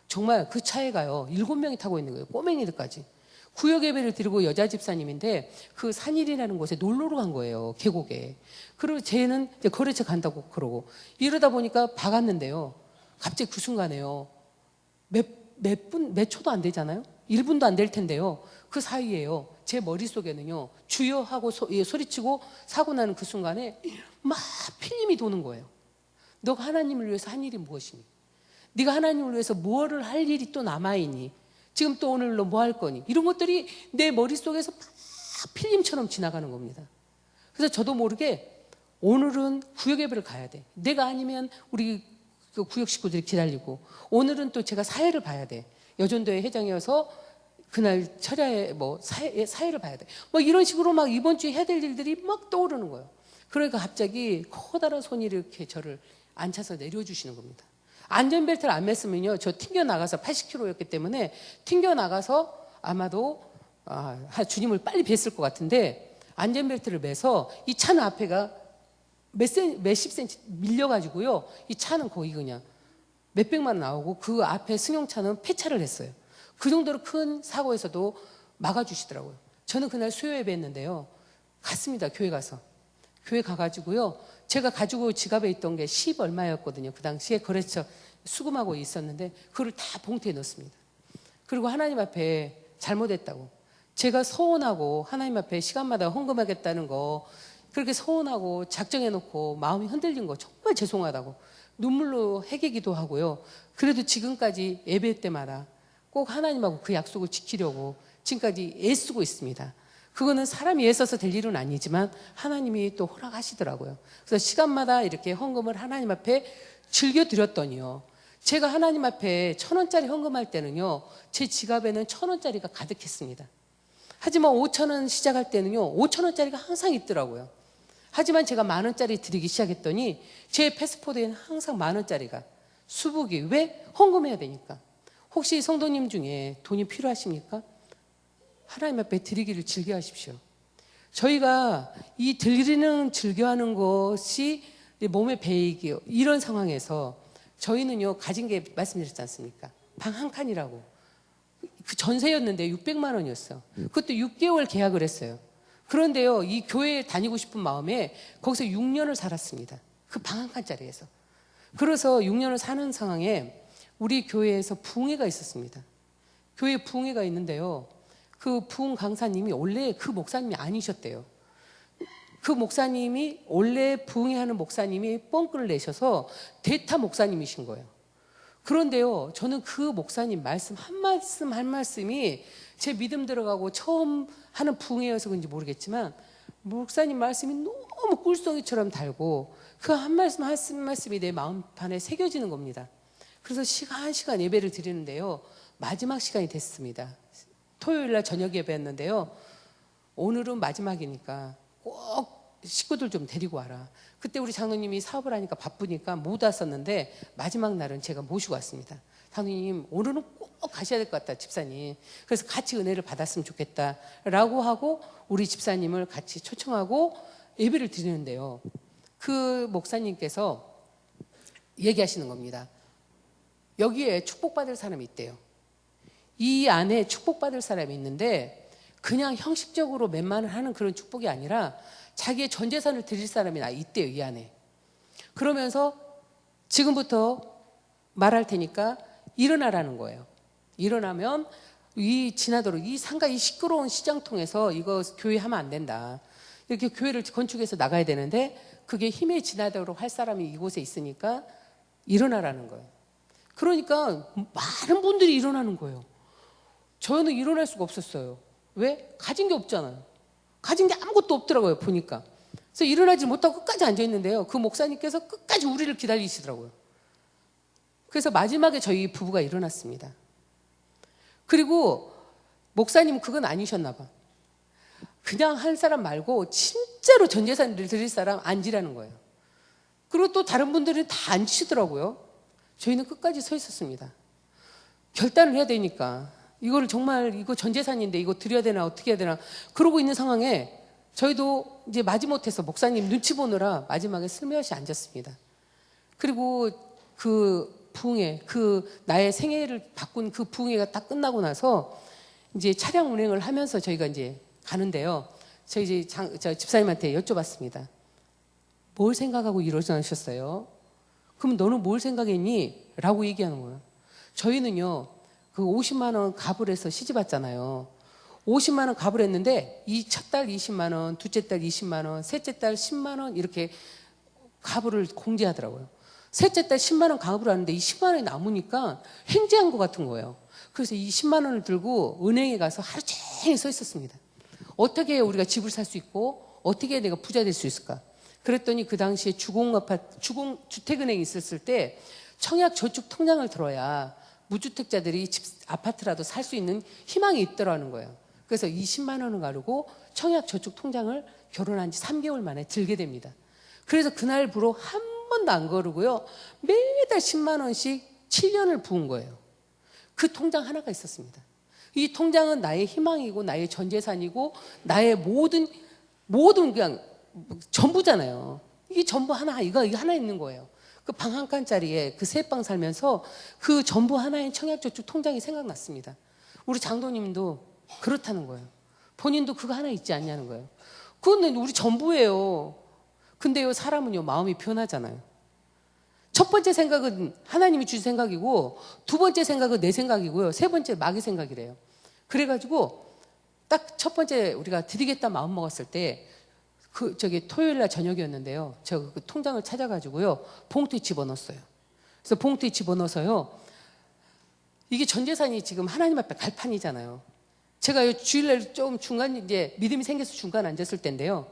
정말 그 차에 가요, 7명이 타고 있는 거예요. 꼬맹이들까지. 구역 예배를 드리고 여자 집사님인데 그 산일이라는 곳에 놀러로 간 거예요, 계곡에. 그리고 쟤는 이제 거래처 간다고 그러고 이러다 보니까 박았는데요, 갑자기 그 순간에요, 몇 초도 안 되잖아요. 1분도 안 될 텐데요, 그 사이에요, 제 머릿속에는요, 주여 하고 소리치고 사고 나는 그 순간에 막 필름이 도는 거예요. 너가 하나님을 위해서 한 일이 무엇이니? 네가 하나님을 위해서 무엇을 할 일이 또 남아있니? 지금 또 오늘 너 뭐 할 거니? 이런 것들이 내 머릿속에서 막 필름처럼 지나가는 겁니다. 그래서 저도 모르게 오늘은 구역 예배를 가야 돼. 내가 아니면 우리 그 구역 식구들이 기다리고, 오늘은 또 제가 사회를 봐야 돼. 여전도의 회장이어서 그날 철야에 사회를 봐야 돼. 이런 식으로 막 이번 주에 해야 될 일들이 막 떠오르는 거예요. 그러니까 갑자기 커다란 손이 이렇게 저를 앉혀서 내려주시는 겁니다. 안전벨트를 안 맸으면요, 저 튕겨나가서 80km였기 때문에 튕겨나가서 아마도 주님을 빨리 뵀을 것 같은데, 안전벨트를 매서 이 차는 앞에가 몇십 센치 밀려가지고요, 이 차는 거의 그냥 몇백만 원 나오고 그 앞에 승용차는 폐차를 했어요. 그 정도로 큰 사고에서도 막아주시더라고요. 저는 그날 수요 예배했는데요, 갔습니다. 교회 가가지고요, 제가 가지고 지갑에 있던 게 10 얼마였거든요. 그 당시에 거래처 수금하고 있었는데 그걸 다 봉투에 넣었습니다. 그리고 하나님 앞에 잘못했다고, 제가 서운하고 하나님 앞에 시간마다 헌금하겠다는 거 그렇게 서운하고 작정해놓고 마음이 흔들린 거 정말 죄송하다고 눈물로 해기기도 하고요. 그래도 지금까지 예배 때마다 꼭 하나님하고 그 약속을 지키려고 지금까지 애쓰고 있습니다. 그거는 사람이 애써서 될 일은 아니지만 하나님이 또 허락하시더라고요. 그래서 시간마다 이렇게 헌금을 하나님 앞에 즐겨드렸더니요, 제가 하나님 앞에 1,000원짜리 헌금할 때는요, 제 지갑에는 1,000원짜리가 가득했습니다. 하지만 5,000원 시작할 때는요, 5,000원짜리가 항상 있더라고요. 하지만 제가 10,000원짜리 드리기 시작했더니 제 패스포드에는 항상 10,000원짜리가 수북이. 왜? 헌금해야 되니까. 혹시 성도님 중에 돈이 필요하십니까? 하나님 앞에 드리기를 즐겨하십시오. 저희가 이 드리는 즐겨하는 것이 몸에 배이기, 이런 상황에서 저희는요, 가진 게 말씀드렸지 않습니까? 방 한 칸이라고. 그 전세였는데 600만 원이었어요. 그것도 6개월 계약을 했어요. 그런데요, 이 교회에 다니고 싶은 마음에 거기서 6년을 살았습니다. 그 방 한 칸짜리에서. 그래서 6년을 사는 상황에 우리 교회에서 부흥회가 있었습니다. 교회 부흥회가 있는데요. 그 부흥 강사님이 원래 그 목사님이 아니셨대요. 그 목사님이 원래 부흥회 하는 목사님이 뻥글을 내셔서 대타 목사님이신 거예요. 그런데요, 저는 그 목사님 말씀 한 말씀 한 말씀이 제 믿음 들어가고 처음 하는 부흥회여서 그런지 모르겠지만 목사님 말씀이 너무 꿀송이처럼 달고 그 한 말씀 한 말씀이 내 마음판에 새겨지는 겁니다. 그래서 시간 예배를 드리는데요. 마지막 시간이 됐습니다. 토요일 날 저녁 예배였는데요. 오늘은 마지막이니까 꼭 식구들 좀 데리고 와라. 그때 우리 장로님이 사업을 하니까 바쁘니까 못 왔었는데 마지막 날은 제가 모시고 왔습니다. 장로님 오늘은 꼭 가셔야 될 것 같다 집사님. 그래서 같이 은혜를 받았으면 좋겠다라고 하고 우리 집사님을 같이 초청하고 예배를 드리는데요. 그 목사님께서 얘기하시는 겁니다. 여기에 축복받을 사람이 있대요. 이 안에 축복받을 사람이 있는데 그냥 형식적으로 몇 만을 하는 그런 축복이 아니라 자기의 전 재산을 드릴 사람이 있대요. 이 안에. 그러면서 지금부터 말할 테니까 일어나라는 거예요. 일어나면 지나도록 이 상가 이 시끄러운 시장통에서 이거 교회 하면 안 된다. 이렇게 교회를 건축해서 나가야 되는데 그게 힘에 지나도록 할 사람이 이곳에 있으니까 일어나라는 거예요. 그러니까 많은 분들이 일어나는 거예요. 저는 일어날 수가 없었어요. 왜? 가진 게 없잖아요. 가진 게 아무것도 없더라고요. 보니까. 그래서 일어나지 못하고 끝까지 앉아있는데요. 그 목사님께서 끝까지 우리를 기다리시더라고요. 그래서 마지막에 저희 부부가 일어났습니다. 그리고 목사님은 그건 아니셨나 봐. 그냥 한 사람 말고 진짜로 전 재산을 드릴 사람 앉으라는 거예요. 그리고 또 다른 분들은 다 앉으시더라고요. 저희는 끝까지 서 있었습니다. 결단을 해야 되니까 이거를 정말 이거 전 재산인데 이거 드려야 되나 어떻게 해야 되나 그러고 있는 상황에 저희도 이제 마지못해서 목사님 눈치 보느라 마지막에 슬며시 앉았습니다. 그리고 그 부흥회, 그 나의 생애를 바꾼 그 부흥회가 딱 끝나고 나서 이제 차량 운행을 하면서 저희가 이제 가는데요. 저희 저 집사님한테 여쭤봤습니다. 뭘 생각하고 일어나셨어요? 그럼 너는 뭘 생각했니? 라고 얘기하는 거예요. 저희는요, 그 50만 원 갑을 해서 시집 왔잖아요. 50만 원 갑을 했는데 이 첫 달 20만 원, 둘째 달 20만 원, 셋째 달 10만 원 이렇게 갑을 공제하더라고요. 셋째 달 10만 원 갑을 하는데 이 10만 원이 남으니까 횡재한 것 같은 거예요. 그래서 이 10만 원을 들고 은행에 가서 하루 종일 서 있었습니다. 어떻게 해야 우리가 집을 살 수 있고 어떻게 해야 내가 부자 될 수 있을까? 그랬더니 그 당시에 주택은행이 있었을 때 청약저축통장을 들어야 무주택자들이 아파트라도 살 수 있는 희망이 있더라는 거예요. 그래서 20만 원을 가르고 청약저축통장을 결혼한 지 3개월 만에 들게 됩니다. 그래서 그날부로 한 번도 안 거르고요. 매달 10만 원씩 7년을 부은 거예요. 그 통장 하나가 있었습니다. 이 통장은 나의 희망이고 나의 전 재산이고 나의 모든 그냥 전부잖아요. 이게 전부 하나, 이거 하나 있는 거예요. 그 방 한 칸짜리에 그 세 방 살면서 그 전부 하나인 청약저축 통장이 생각났습니다. 우리 장로님도 그렇다는 거예요. 본인도 그거 하나 있지 않냐는 거예요. 그건 우리 전부예요. 근데요, 사람은요, 마음이 변하잖아요. 첫 번째 생각은 하나님이 주신 생각이고, 두 번째 생각은 내 생각이고요, 세 번째 마귀 생각이래요. 그래가지고, 딱 첫 번째 우리가 드리겠다 마음 먹었을 때, 토요일 날 저녁이었는데요. 저 그 통장을 찾아가지고요, 봉투에 집어넣었어요. 그래서 봉투에 집어넣어서요, 이게 전 재산이 지금 하나님 앞에 갈판이잖아요. 제가 주일날 좀 중간, 이제 믿음이 생겨서 중간 앉았을 때인데요.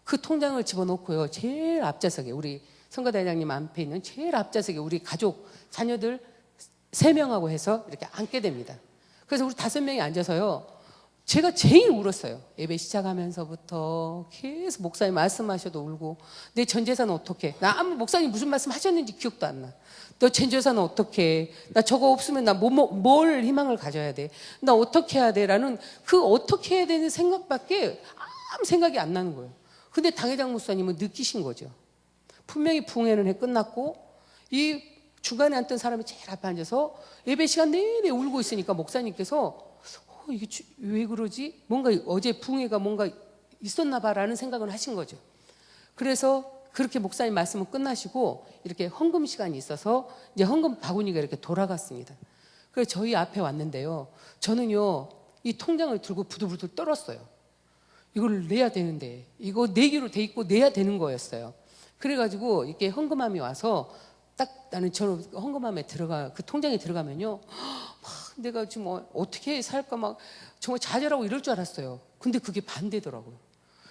그 통장을 집어넣고요, 제일 앞좌석에, 우리 성가대장님 앞에 있는 제일 앞좌석에 우리 가족, 자녀들 3명하고 해서 이렇게 앉게 됩니다. 그래서 우리 5명이 앉아서요, 제가 제일 울었어요. 예배 시작하면서부터 계속 목사님 말씀하셔도 울고, 내 전 재산은 어떻게? 나 아무 목사님 무슨 말씀 하셨는지 기억도 안 나. 너 전 재산은 어떻게? 나 저거 없으면 나 뭘 희망을 가져야 돼? 나 어떻게 해야 돼? 라는 그 어떻게 해야 되는 생각밖에 아무 생각이 안 나는 거예요. 근데 당회장 목사님은 느끼신 거죠. 분명히 부흥회는 끝났고 이 중간에 앉던 사람이 제일 앞에 앉아서 예배 시간 내내 울고 있으니까 목사님께서 이게 왜 그러지? 뭔가 어제 부흥회가 뭔가 있었나 봐라는 생각을 하신 거죠. 그래서 그렇게 목사님 말씀은 끝나시고 이렇게 헌금 시간이 있어서 이제 헌금 바구니가 이렇게 돌아갔습니다. 그래서 저희 앞에 왔는데요. 저는요, 이 통장을 들고 부들부들 떨었어요. 이걸 내야 되는데, 이거 내기로 돼 있고 내야 되는 거였어요. 그래가지고 이렇게 헌금함이 와서 딱 나는 저 헌금함에 그 통장에 들어가면요. 막 내가 지금 어떻게 살까 막 정말 좌절하고 이럴 줄 알았어요. 근데 그게 반대더라고요.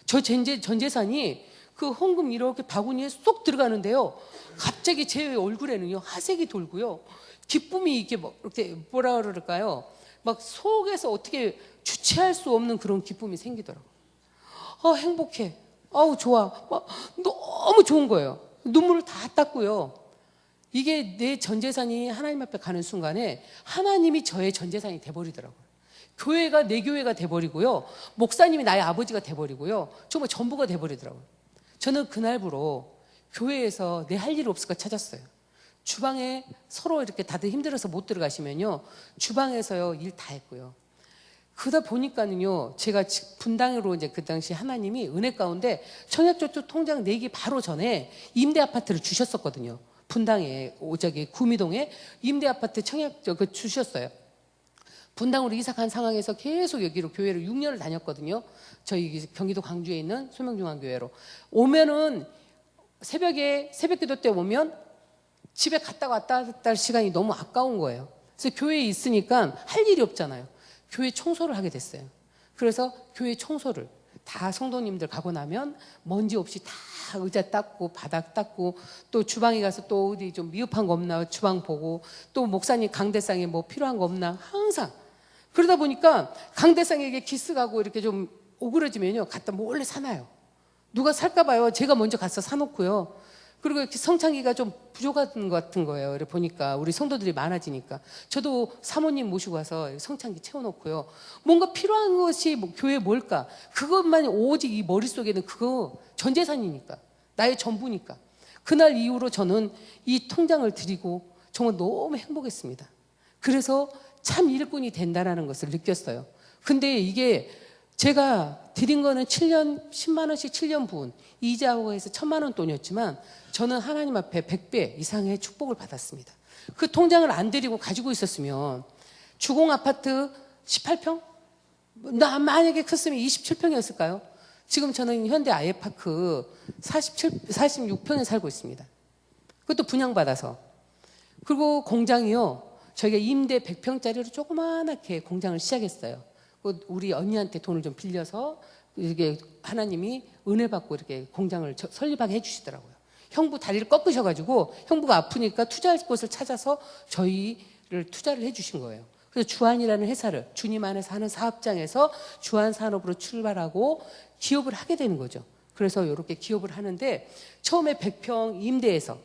전 재산이 그 헌금 이렇게 바구니에 쏙 들어가는데요. 갑자기 제 얼굴에는요, 하색이 돌고요. 기쁨이 이게 이렇게 뭐라 그럴까요? 막 속에서 어떻게 주체할 수 없는 그런 기쁨이 생기더라고요. 행복해. 좋아. 막 너무 좋은 거예요. 눈물을 다 닦고요. 이게 내 전 재산이 하나님 앞에 가는 순간에 하나님이 저의 전 재산이 돼버리더라고요. 교회가 내 교회가 돼버리고요. 목사님이 나의 아버지가 돼버리고요. 정말 전부가 돼버리더라고요. 저는 그날부로 교회에서 내 할 일 없을까 찾았어요. 주방에 서로 이렇게 다들 힘들어서 못 들어가시면요. 주방에서요, 일 다 했고요. 그러다 보니까는요, 제가 분당으로 이제 그 당시 하나님이 은혜 가운데 청약저축 통장 내기 바로 전에 임대 아파트를 주셨었거든요. 분당에, 구미동에 임대 아파트 주셨어요. 분당으로 이사 간 상황에서 계속 여기로 교회를 6년을 다녔거든요. 저희 경기도 광주에 있는 소명중앙교회로. 오면은 새벽 기도 때 오면 집에 갔다 왔다 할 시간이 너무 아까운 거예요. 그래서 교회에 있으니까 할 일이 없잖아요. 교회 청소를 하게 됐어요. 그래서 교회 청소를 다 성도님들 가고 나면 먼지 없이 다 의자 닦고 바닥 닦고 또 주방에 가서 또 어디 좀 미흡한 거 없나 주방 보고 또 목사님 강대상에 뭐 필요한 거 없나 항상 그러다 보니까 강대상에게 기스 가고 이렇게 좀 오그러지면요 갖다 몰래 사놔요. 누가 살까 봐요. 제가 먼저 가서 사놓고요. 그리고 이렇게 성창기가 좀 부족한 것 같은 거예요. 이렇게 보니까 우리 성도들이 많아지니까 저도 사모님 모시고 와서 성창기 채워놓고요. 뭔가 필요한 것이 교회에 뭘까? 그것만 오직 이 머릿속에는 그거 전 재산이니까 나의 전부니까 그날 이후로 저는 이 통장을 드리고 정말 너무 행복했습니다. 그래서 참 일꾼이 된다는 것을 느꼈어요. 근데 이게 제가 드린 거는 7년 10만 원씩 7년 부은 이자하고 해서 1,000만 원 돈이었지만 저는 하나님 앞에 100배 이상의 축복을 받았습니다. 그 통장을 안 드리고 가지고 있었으면 주공 아파트 18평? 나 만약에 컸으면 27평이었을까요? 지금 저는 현대 아이파크 46평에 살고 있습니다. 그것도 분양받아서. 그리고 공장이요. 저희가 임대 100평짜리로 조그만하게 공장을 시작했어요. 우리 언니한테 돈을 좀 빌려서 이게 하나님이 은혜 받고 이렇게 공장을 설립하게 해주시더라고요. 형부 다리를 꺾으셔가지고 형부가 아프니까 투자할 곳을 찾아서 저희를 투자를 해주신 거예요. 그래서 주한이라는 회사를 주님 안에서 하는 사업장에서 주한산업으로 출발하고 기업을 하게 되는 거죠. 그래서 이렇게 기업을 하는데 처음에 100평 임대해서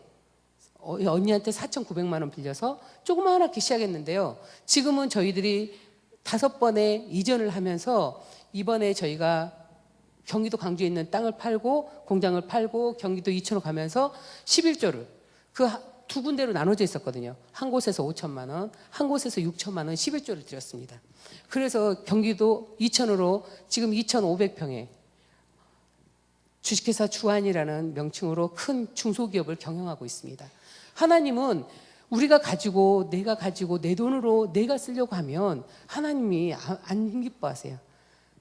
언니한테 4,900만 원 빌려서 조그마하게 시작했는데요. 지금은 저희들이 5번의 이전을 하면서 이번에 저희가 경기도 광주에 있는 땅을 팔고 공장을 팔고 경기도 이천으로 가면서 11조를 그 두 군데로 나눠져 있었거든요. 한 곳에서 5천만 원, 한 곳에서 6천만 원 11조를 드렸습니다. 그래서 경기도 이천으로 지금 2,500평에 주식회사 주한이라는 명칭으로 큰 중소기업을 경영하고 있습니다. 하나님은 우리가 가지고 내가 가지고 내 돈으로 내가 쓰려고 하면 하나님이 안 기뻐하세요.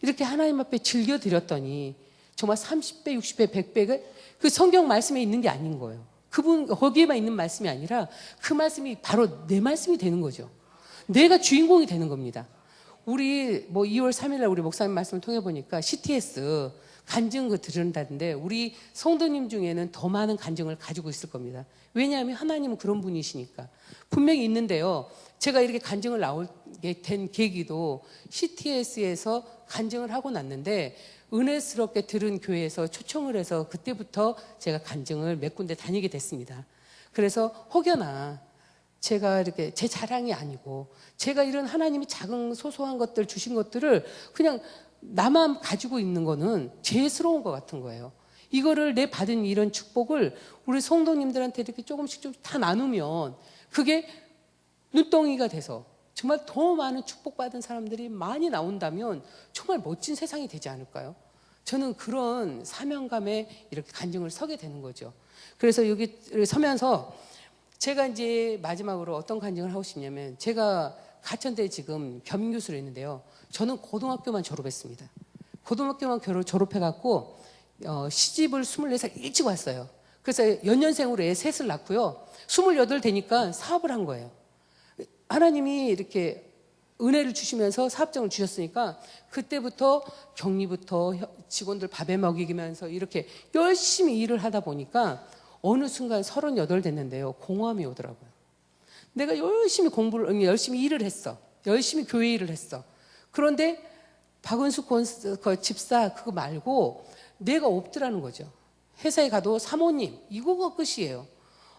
이렇게 하나님 앞에 즐겨드렸더니 정말 30배, 60배, 100배가 그 성경 말씀에 있는 게 아닌 거예요. 그분 거기에만 있는 말씀이 아니라 그 말씀이 바로 내 말씀이 되는 거죠. 내가 주인공이 되는 겁니다. 우리 2월 3일날 우리 목사님 말씀을 통해 보니까 CTS 간증 들은다는데 우리 성도님 중에는 더 많은 간증을 가지고 있을 겁니다. 왜냐하면 하나님은 그런 분이시니까. 분명히 있는데요. 제가 이렇게 간증을 나오게 된 계기도 CTS에서 간증을 하고 났는데 은혜스럽게 들은 교회에서 초청을 해서 그때부터 제가 간증을 몇 군데 다니게 됐습니다. 그래서 혹여나 제가 이렇게 제 자랑이 아니고 제가 이런 하나님이 작은 소소한 것들 주신 것들을 그냥 나만 가지고 있는 거는 죄스러운 것 같은 거예요. 이거를 내 받은 이런 축복을 우리 성도님들한테 이렇게 조금씩 다 나누면 그게 눈덩이가 돼서 정말 더 많은 축복받은 사람들이 많이 나온다면 정말 멋진 세상이 되지 않을까요? 저는 그런 사명감에 이렇게 간증을 서게 되는 거죠. 그래서 여기 서면서 제가 이제 마지막으로 어떤 간증을 하고 싶냐면, 제가 가천대에 지금 겸임교수로 있는데요. 저는 고등학교만 졸업했습니다. 고등학교만 졸업해갖고 시집을 24살 일찍 왔어요. 그래서 연년생으로 애 셋을 낳고요. 28 되니까 사업을 한 거예요. 하나님이 이렇게 은혜를 주시면서 사업장을 주셨으니까 그때부터 격리부터 직원들 밥에 먹이면서 이렇게 열심히 일을 하다 보니까 어느 순간 38 됐는데요. 공허함이 오더라고요. 내가 열심히 열심히 일을 했어. 열심히 교회 일을 했어. 그런데 박은숙 집사 그거 말고 내가 없더라는 거죠. 회사에 가도 사모님 이거가 끝이에요.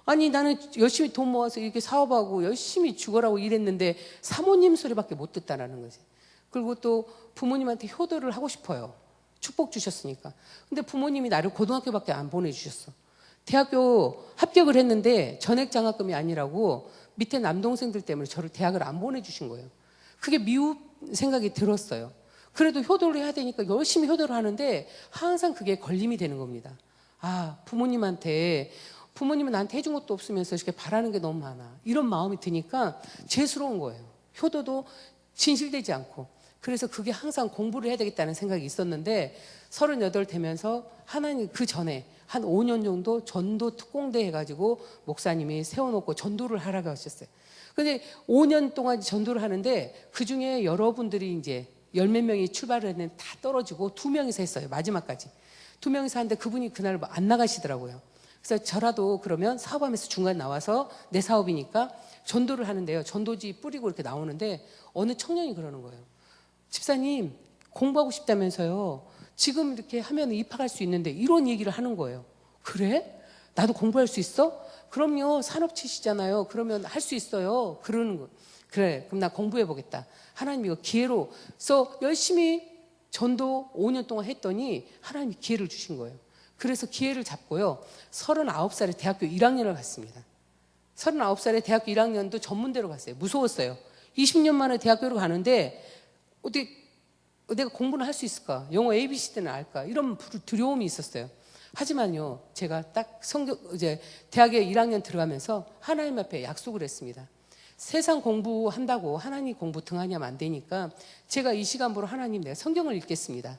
아니 나는 열심히 돈 모아서 이렇게 사업하고 열심히 죽어라고 일했는데 사모님 소리밖에 못 듣다라는 거지. 그리고 또 부모님한테 효도를 하고 싶어요. 축복 주셨으니까. 근데 부모님이 나를 고등학교밖에 안 보내주셨어. 대학교 합격을 했는데 전액 장학금이 아니라고 밑에 남동생들 때문에 저를 대학을 안 보내주신 거예요. 그게 미운 생각이 들었어요. 그래도 효도를 해야 되니까 열심히 효도를 하는데 항상 그게 걸림이 되는 겁니다. 아, 부모님은 나한테 해준 것도 없으면서 이렇게 바라는 게 너무 많아. 이런 마음이 드니까 죄스러운 거예요. 효도도 진실되지 않고. 그래서 그게 항상 공부를 해야 되겠다는 생각이 있었는데 38 되면서 하나님 그 전에 한 5년 정도 전도 특공대 해가지고 목사님이 세워놓고 전도를 하라고 하셨어요. 근데 5년 동안 전도를 하는데 그 중에 여러분들이 이제 열 몇 명이 출발을 했는데 다 떨어지고 2명이서 했어요. 마지막까지. 2명이서 하는데 그분이 그날 안 나가시더라고요. 그래서 저라도 그러면 사업하면서 중간 나와서 내 사업이니까 전도를 하는데요. 전도지 뿌리고 이렇게 나오는데 어느 청년이 그러는 거예요. 집사님 공부하고 싶다면서요. 지금 이렇게 하면 입학할 수 있는데 이런 얘기를 하는 거예요. 그래? 나도 공부할 수 있어? 그럼요. 산업치시잖아요. 그러면 할 수 있어요. 그러는 거. 그래. 그럼 나 공부해 보겠다. 하나님 이거 기회로서 열심히 전도 5년 동안 했더니 하나님이 기회를 주신 거예요. 그래서 기회를 잡고요. 39살에 대학교 1학년을 갔습니다. 39살에 대학교 1학년도 전문대로 갔어요. 무서웠어요. 20년 만에 대학교를 가는데 어떻게 내가 공부는 할 수 있을까? 영어 ABCD는 알까? 이런 두려움이 있었어요. 하지만요, 제가 딱 이제 대학에 1학년 들어가면서 하나님 앞에 약속을 했습니다. 세상 공부한다고 하나님 공부 등한히하면 안 되니까 제가 이 시간부로 하나님 내가 성경을 읽겠습니다.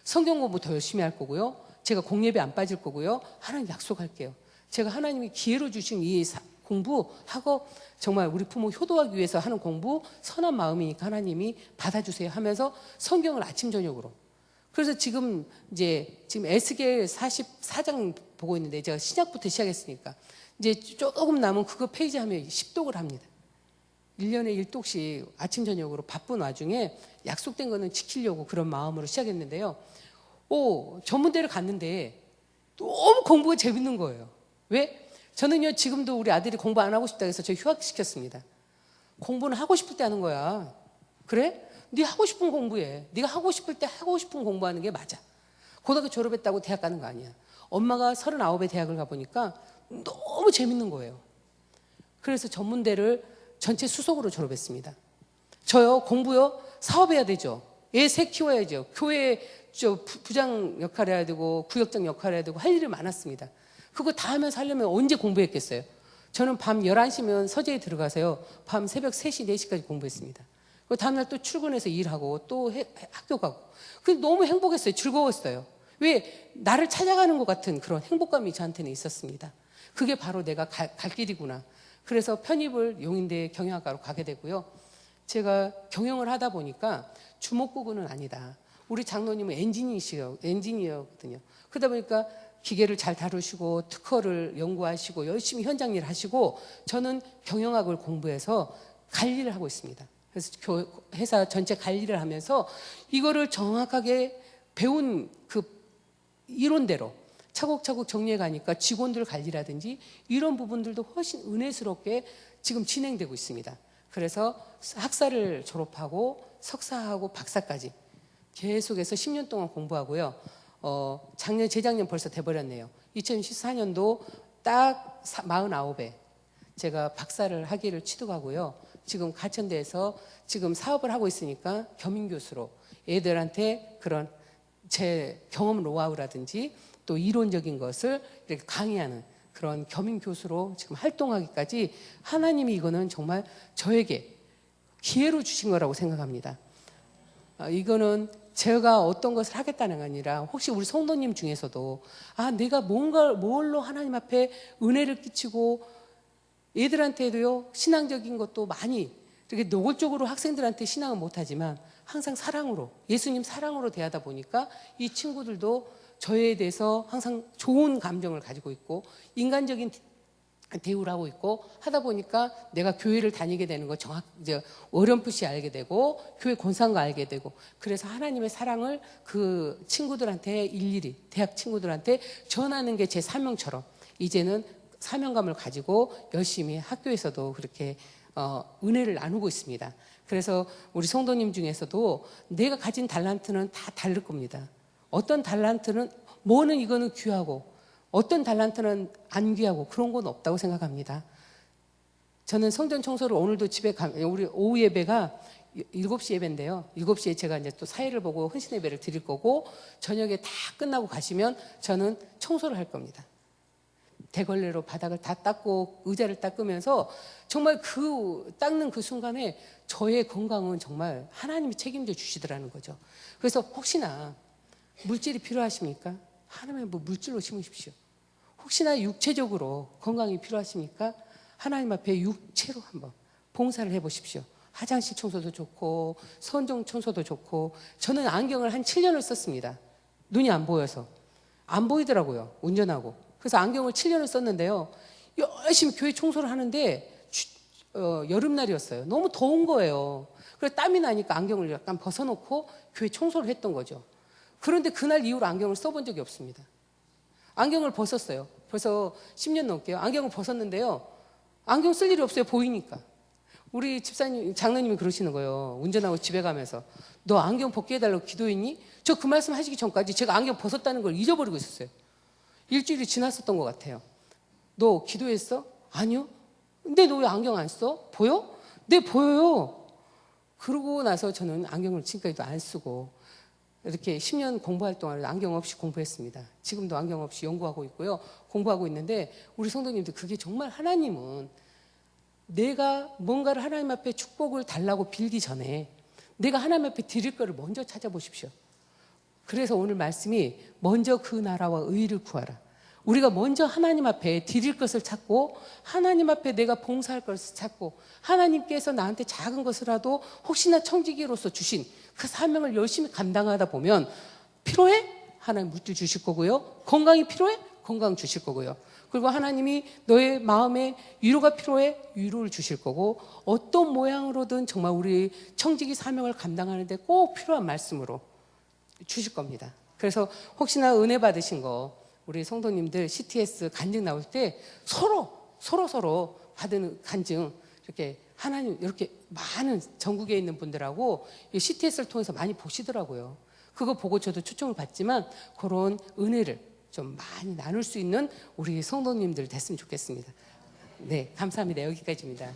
성경 공부 더 열심히 할 거고요. 제가 공예배 안 빠질 거고요. 하나님 약속할게요. 제가 하나님이 기회로 주신 이 공부하고 정말 우리 부모 효도하기 위해서 하는 공부 선한 마음이니까 하나님이 받아주세요 하면서 성경을 아침 저녁으로. 그래서 지금 에스겔 44장 보고 있는데 제가 신약부터 시작했으니까 이제 조금 남은 그거 페이지 하면 10독을 합니다. 1년에 1독씩 아침 저녁으로 바쁜 와중에 약속된 거는 지키려고 그런 마음으로 시작했는데요. 전문대를 갔는데 너무 공부가 재밌는 거예요. 왜? 저는요 지금도 우리 아들이 공부 안 하고 싶다고 해서 저 휴학시켰습니다. 공부는 하고 싶을 때 하는 거야. 그래? 네 하고 싶은 공부해. 네가 하고 싶을 때 하고 싶은 공부하는 게 맞아. 고등학교 졸업했다고 대학 가는 거 아니야. 엄마가 39에 대학을 가보니까 너무 재밌는 거예요. 그래서 전문대를 전체 수석으로 졸업했습니다. 저요 공부요 사업해야 되죠. 애 새 키워야죠. 교회 부장 역할 해야 되고 구역장 역할 해야 되고 할 일이 많았습니다. 그거 다 하면서 하려면 언제 공부했겠어요. 저는 밤 11시면 서재에 들어가서요 밤 새벽 3시 4시까지 공부했습니다. 그 다음날 또 출근해서 일하고 또 학교 가고. 그게 너무 행복했어요. 즐거웠어요. 왜? 나를 찾아가는 것 같은 그런 행복감이 저한테는 있었습니다. 그게 바로 내가 갈 길이구나. 그래서 편입을 용인대 경영학과로 가게 되고요. 제가 경영을 하다 보니까 주목구구는 아니다. 우리 장로님은 엔지니어거든요. 그러다 보니까 기계를 잘 다루시고 특허를 연구하시고 열심히 현장 일 하시고 저는 경영학을 공부해서 관리를 하고 있습니다. 그래서 회사 전체 관리를 하면서 이거를 정확하게 배운 그 이론대로 차곡차곡 정리해 가니까 직원들 관리라든지 이런 부분들도 훨씬 은혜스럽게 지금 진행되고 있습니다. 그래서 학사를 졸업하고 석사하고 박사까지 계속해서 10년 동안 공부하고요. 재작년 벌써 돼버렸네요. 2014년도 딱 49에 제가 박사를 하기를 취득하고요. 지금 가천대에서 지금 사업을 하고 있으니까 겸임교수로 애들한테 그런 제 경험 노하우라든지 또 이론적인 것을 이렇게 강의하는 그런 겸임 교수로 지금 활동하기까지 하나님이 이거는 정말 저에게 기회로 주신 거라고 생각합니다. 이거는 제가 어떤 것을 하겠다는 게 아니라 혹시 우리 성도님 중에서도 내가 뭘로 하나님 앞에 은혜를 끼치고 얘들한테도요 신앙적인 것도 많이 이렇게 노골적으로 학생들한테 신앙은 못하지만 항상 사랑으로 예수님 사랑으로 대하다 보니까 이 친구들도 저에 대해서 항상 좋은 감정을 가지고 있고 인간적인 대우를 하고 있고 하다 보니까 내가 교회를 다니게 되는 거 이제 어렴풋이 알게 되고 교회 권상과 알게 되고 그래서 하나님의 사랑을 그 친구들한테 일일이 대학 친구들한테 전하는 게 제 사명처럼 이제는 사명감을 가지고 열심히 학교에서도 그렇게 은혜를 나누고 있습니다. 그래서 우리 성도님 중에서도 내가 가진 달란트는 다 다를 겁니다. 어떤 달란트는 뭐는 이거는 귀하고 어떤 달란트는 안 귀하고 그런 건 없다고 생각합니다. 저는 성전 청소를 오늘도 집에 우리 오후 예배가 7시 예배인데요. 7시에 제가 이제 또 사회를 보고 헌신 예배를 드릴 거고 저녁에 다 끝나고 가시면 저는 청소를 할 겁니다. 대걸레로 바닥을 다 닦고 의자를 닦으면서 정말 그 닦는 그 순간에 저의 건강은 정말 하나님이 책임져 주시더라는 거죠. 그래서 혹시나 물질이 필요하십니까? 하나님의 물질로 심으십시오. 혹시나 육체적으로 건강이 필요하십니까? 하나님 앞에 육체로 한번 봉사를 해보십시오. 화장실 청소도 좋고 선정 청소도 좋고 저는 안경을 한 7년을 썼습니다. 눈이 안 보여서 안 보이더라고요. 운전하고. 그래서 안경을 7년을 썼는데요. 열심히 교회 청소를 하는데 여름날이었어요. 너무 더운 거예요. 그래서 땀이 나니까 안경을 약간 벗어놓고 교회 청소를 했던 거죠. 그런데 그날 이후로 안경을 써본 적이 없습니다. 안경을 벗었어요. 벌써 10년 넘게요. 안경을 벗었는데요. 안경 쓸 일이 없어요. 보이니까. 우리 집사님, 장로님이 그러시는 거예요. 운전하고 집에 가면서. 너 안경 벗게 해달라고 기도했니? 저 그 말씀 하시기 전까지 제가 안경 벗었다는 걸 잊어버리고 있었어요. 일주일이 지났었던 것 같아요. 너 기도했어? 아니요. 근데 너 왜 안경 안 써? 보여? 네, 보여요. 그러고 나서 저는 안경을 지금까지도 안 쓰고 이렇게 10년 공부할 동안 안경 없이 공부했습니다. 지금도 안경 없이 연구하고 있고요. 공부하고 있는데 우리 성도님들 그게 정말 하나님은 내가 뭔가를 하나님 앞에 축복을 달라고 빌기 전에 내가 하나님 앞에 드릴 거를 먼저 찾아보십시오. 그래서 오늘 말씀이 먼저 그 나라와 의를 구하라. 우리가 먼저 하나님 앞에 드릴 것을 찾고 하나님 앞에 내가 봉사할 것을 찾고 하나님께서 나한테 작은 것이라도 혹시나 청지기로서 주신 그 사명을 열심히 감당하다 보면 필요해? 하나님 물질 주실 거고요. 건강이 필요해? 건강 주실 거고요. 그리고 하나님이 너의 마음에 위로가 필요해? 위로를 주실 거고 어떤 모양으로든 정말 우리 청지기 사명을 감당하는데 꼭 필요한 말씀으로 주실 겁니다. 그래서 혹시나 은혜 받으신 거 우리 성도님들 CTS 간증 나올 때 서로 받은 간증 이렇게 하나님 이렇게 많은 전국에 있는 분들하고 CTS를 통해서 많이 보시더라고요. 그거 보고 저도 초청을 받지만 그런 은혜를 좀 많이 나눌 수 있는 우리 성도님들 됐으면 좋겠습니다. 네, 감사합니다. 여기까지입니다.